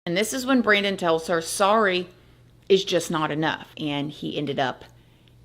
And this is when Brandon tells her sorry is just not enough. And he ended up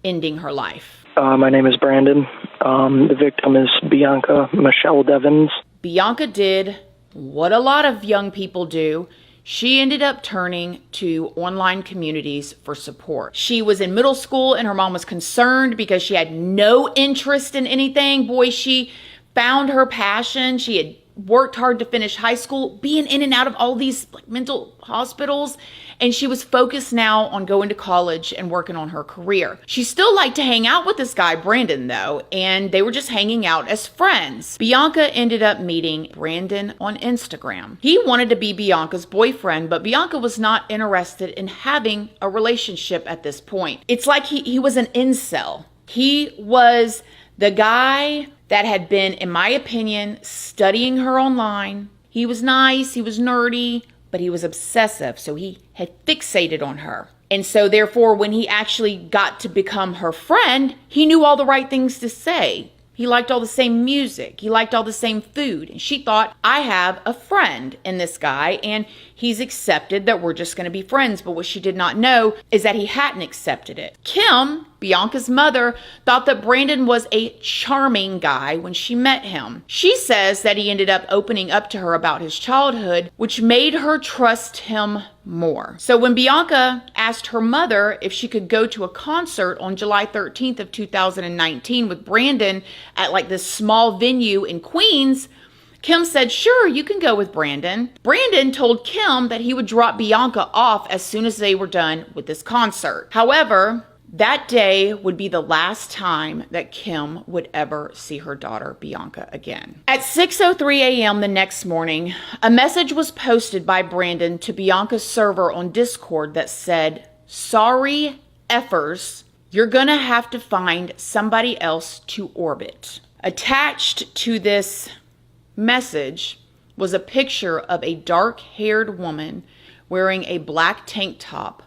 ending her life. My name is Brandon. The victim is Bianca Michelle Devins. Bianca did what a lot of young people do. She ended up turning to online communities for support. She was in middle school and her mom was concerned because she had no interest in anything. Boy, she found her passion. She had worked hard to finish high school, being in and out of all these mental hospitals. And she was focused now on going to college and working on her career. She still liked to hang out with this guy, Brandon, though, and they were just hanging out as friends. Bianca ended up meeting Brandon on Instagram. He wanted to be Bianca's boyfriend, but Bianca was not interested in having a relationship at this point. It's like he was an incel. He was the guy that had been, in my opinion, studying her online. He was nice, he was nerdy, but he was obsessive, so he had fixated on her. And so therefore, when he actually got to become her friend, he knew all the right things to say. He liked all the same music. He liked all the same food. And she thought, I have a friend in this guy, and he's accepted that we're just going to be friends. But what she did not know is that he hadn't accepted it. Kim, Bianca's mother, thought that Brandon was a charming guy when she met him. She says that he ended up opening up to her about his childhood, which made her trust him more. So when Bianca asked her mother if she could go to a concert on July 13th of 2019 with Brandon at like this small venue in Queens, Kim said, sure, you can go with Brandon. Brandon told Kim that he would drop Bianca off as soon as they were done with this concert. However, that day would be the last time that Kim would ever see her daughter, Bianca, again. At 6:03 a.m. the next morning, a message was posted by Brandon to Bianca's server on Discord that said, sorry, effers, you're gonna have to find somebody else to orbit. Attached to this message was a picture of a dark-haired woman wearing a black tank top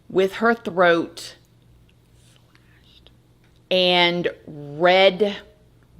with her throat and red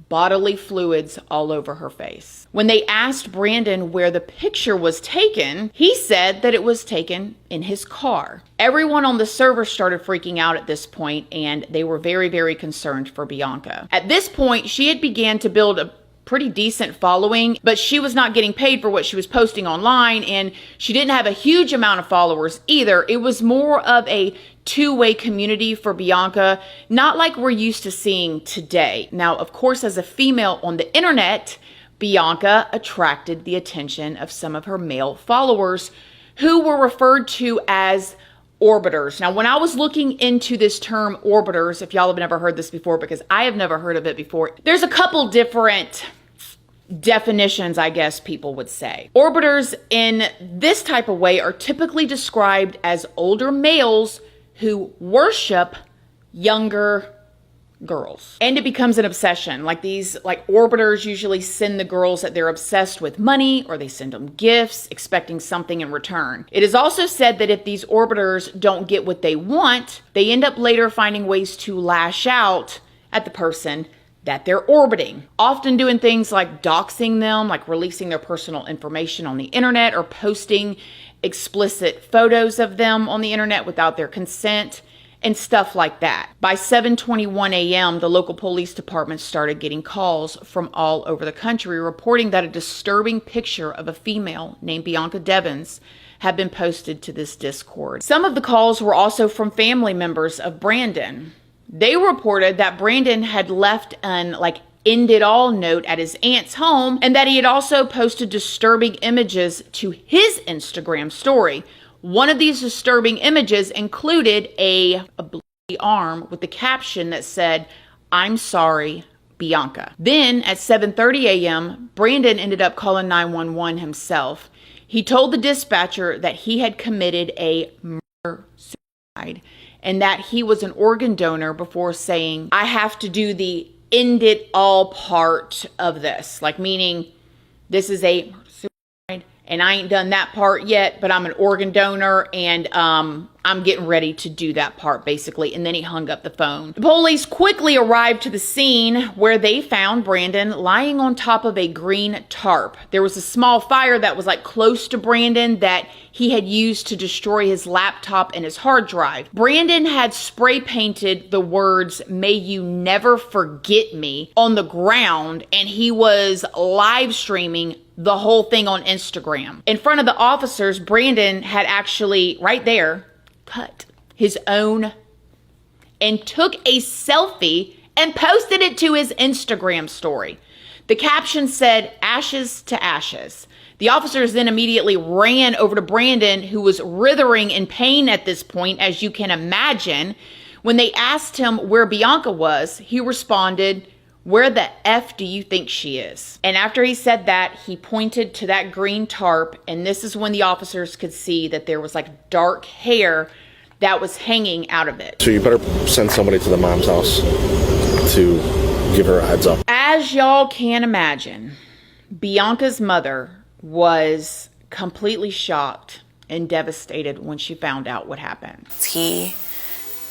bodily fluids all over her face. When they asked Brandon where the picture was taken, he said that it was taken in his car. Everyone on the server started freaking out at this point, and they were very, very concerned for Bianca. At this point, she had began to build a pretty decent following, but she was not getting paid for what she was posting online, and she didn't have a huge amount of followers either. It was more of a two-way community for Bianca, not like we're used to seeing today. Now, of course, as a female on the internet, Bianca attracted the attention of some of her male followers who were referred to as orbiters. Now, when I was looking into this term orbiters, if y'all have never heard this before, because I have never heard of it before, there's a couple different definitions, I guess people would say. Orbiters in this type of way are typically described as older males who worship younger girls. And it becomes an obsession. Like orbiters usually send the girls that they're obsessed with money, or they send them gifts expecting something in return. It is also said that if these orbiters don't get what they want, they end up later finding ways to lash out at the person that they're orbiting. Often doing things like doxing them, like releasing their personal information on the internet, or posting explicit photos of them on the internet without their consent, and stuff like that. By 7:21 a.m., the local police department started getting calls from all over the country reporting that a disturbing picture of a female named Bianca Devins had been posted to this Discord. Some of the calls were also from family members of Brandon. They reported that Brandon had left an end it all note at his aunt's home, and that he had also posted disturbing images to his Instagram story. One of these disturbing images included a bloody arm with the caption that said, "I'm sorry, Bianca." Then at 7:30 a.m., Brandon ended up calling 911 himself. He told the dispatcher that he had committed a murder-suicide and that he was an organ donor before saying, "I have to do the end it all part of this," meaning this is a suicide and I ain't done that part yet, but I'm an organ donor, and I'm getting ready to do that part, basically. And then he hung up the phone. The police quickly arrived to the scene where they found Brandon lying on top of a green tarp. There was a small fire that was like close to Brandon that he had used to destroy his laptop and his hard drive. Brandon had spray painted the words, "May you never forget me," on the ground, and he was live streaming the whole thing on Instagram. In front of the officers, Brandon had actually, right there, cut his own and took a selfie and posted it to his Instagram story. The caption said, "Ashes to ashes." The officers then immediately ran over to Brandon, who was writhing in pain at this point, as you can imagine. When they asked him where Bianca was, he responded, "Where the F do you think she is?" And after he said that, he pointed to that green tarp, and this is when the officers could see that there was like dark hair that was hanging out of it. So you better send somebody to the mom's house to give her a heads up. As y'all can imagine, Bianca's mother was completely shocked and devastated when she found out what happened. He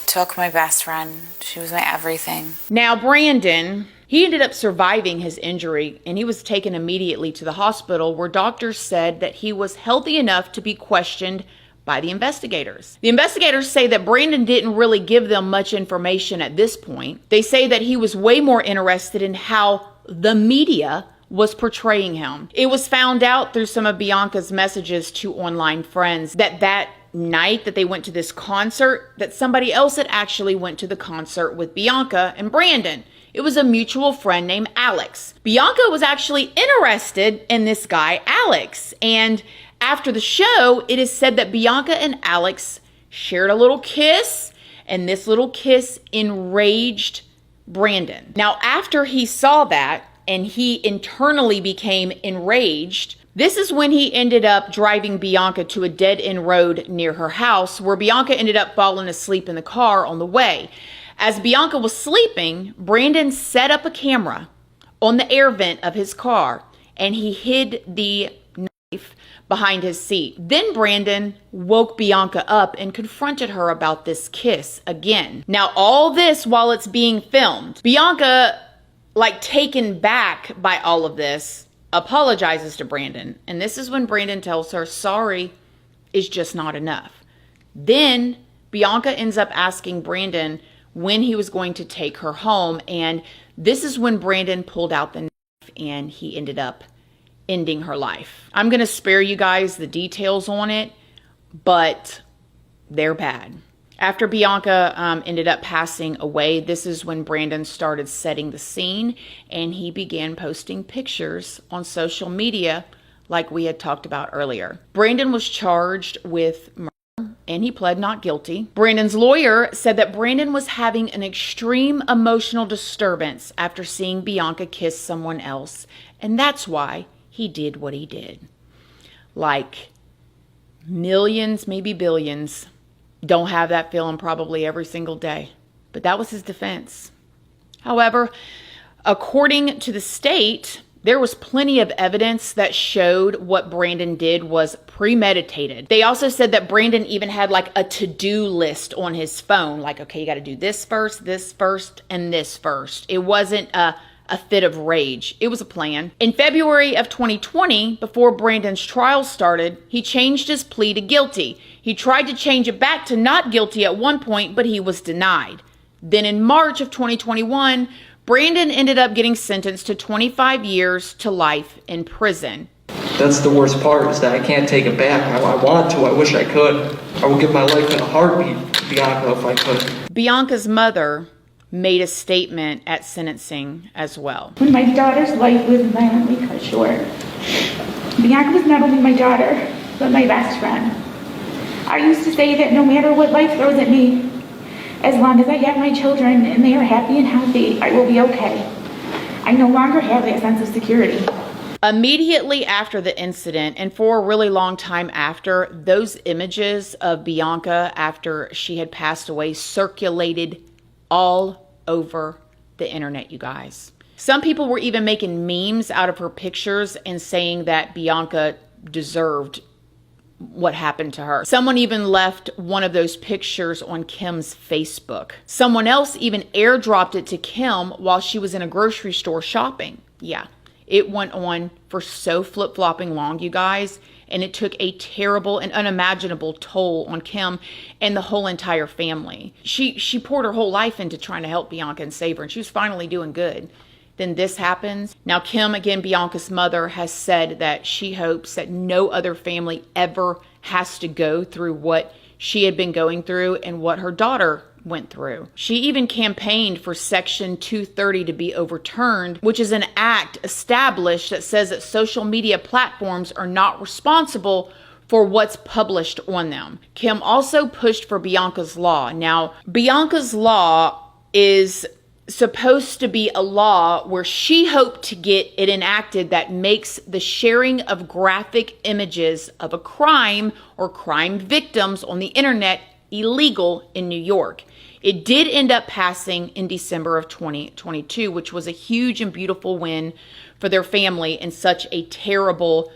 took my best friend. She was my everything. Now, Brandon, he ended up surviving his injury, and he was taken immediately to the hospital, where doctors said that he was healthy enough to be questioned by the investigators. The investigators say that Brandon didn't really give them much information at this point. They say that he was way more interested in how the media was portraying him. It was found out through some of Bianca's messages to online friends that night that they went to this concert, that somebody else had actually went to the concert with Bianca and Brandon. It was a mutual friend named Alex. Bianca was actually interested in this guy, Alex. And after the show, it is said that Bianca and Alex shared a little kiss, and this little kiss enraged Brandon. Now, after he saw that, and he internally became enraged, this is when he ended up driving Bianca to a dead-end road near her house, where Bianca ended up falling asleep in the car on the way. As Bianca was sleeping, Brandon set up a camera on the air vent of his car, and he hid the knife behind his seat. Then Brandon woke Bianca up and confronted her about this kiss again. Now, all this while it's being filmed. Bianca, like taken back by all of this, apologizes to Brandon. And this is when Brandon tells her sorry is just not enough. Then Bianca ends up asking Brandon when he was going to take her home. And this is when Brandon pulled out the knife and he ended up ending her life. I'm going to spare you guys the details on it, but they're bad. After Bianca ended up passing away, this is when Brandon started setting the scene, and he began posting pictures on social media like we had talked about earlier. Brandon was charged with murder, and he pled not guilty. Brandon's lawyer said that Brandon was having an extreme emotional disturbance after seeing Bianca kiss someone else, and that's why he did what he did. Like millions, maybe billions, don't have that feeling probably every single day. But that was his defense. However, according to the state, there was plenty of evidence that showed what Brandon did was premeditated. They also said that Brandon even had like a to-do list on his phone. Like, okay, you got to do this first, and this first. It wasn't a fit of rage. It was a plan. In February of 2020, before Brandon's trial started, he changed his plea to guilty. He tried to change it back to not guilty at one point, but he was denied. Then in March of 2021, Brandon ended up getting sentenced to 25 years to life in prison. That's the worst part, is that I can't take it back. I want to. I wish I could. I would give my life in a heartbeat to Bianca if I could. Bianca's mother made a statement at sentencing as well. When my daughter's life was violently cut short, Bianca was not only my daughter, but my best friend. I used to say that no matter what life throws at me, as long as I have my children and they are happy and healthy, I will be okay. I no longer have that sense of security. Immediately after the incident, and for a really long time after, those images of Bianca after she had passed away circulated all over the internet, you guys. Some people were even making memes out of her pictures and saying that Bianca deserved what happened to her. Someone even left one of those pictures on Kim's Facebook. Someone else even airdropped it to Kim while she was in a grocery store shopping. Yeah, it went on for so flip-flopping long, you guys, and it took a terrible and unimaginable toll on Kim and the whole entire family. She poured her whole life into trying to help Bianca and save her, and she was finally doing good. Then this happens. Now, Kim, again, Bianca's mother, has said that she hopes that no other family ever has to go through what she had been going through and what her daughter went through. She even campaigned for Section 230 to be overturned, which is an act established that says that social media platforms are not responsible for what's published on them. Kim also pushed for Bianca's Law. Now, Bianca's Law is supposed to be a law where she hoped to get it enacted that makes the sharing of graphic images of a crime or crime victims on the internet illegal in New York. It did end up passing in December of 2022, which was a huge and beautiful win for their family in such a terrible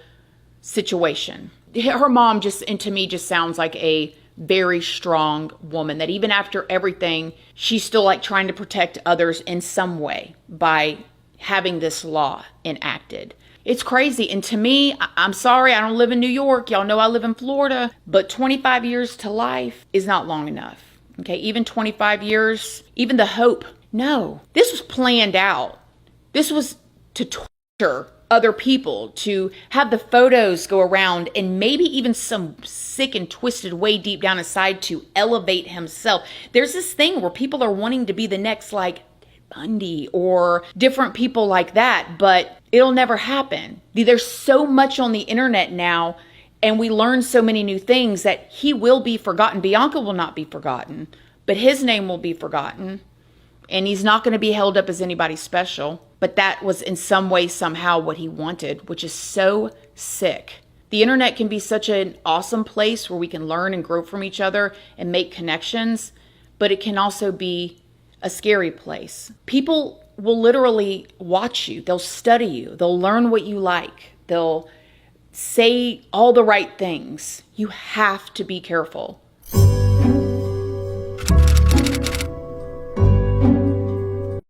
situation. Her mom and to me just sounds like a very strong woman, that even after everything, she's still like trying to protect others in some way by having this law enacted. It's crazy. And to me, I'm sorry, I don't live in New York. Y'all know I live in Florida, but 25 years to life is not long enough. Okay, even 25 years, even the hope. No, this was planned out. This was to torture other people, to have the photos go around, and maybe even some sick and twisted way deep down inside to elevate himself. There's this thing where people are wanting to be the next like Bundy or different people like that, but it'll never happen. There's so much on the internet now, and we learn so many new things that he will be forgotten. Bianca will not be forgotten, but his name will be forgotten. And he's not going to be held up as anybody special. But that was in some way, somehow what he wanted, which is so sick. The internet can be such an awesome place where we can learn and grow from each other and make connections. But it can also be a scary place. People will literally watch you. They'll study you. They'll learn what you like. They'll say all the right things. You have to be careful.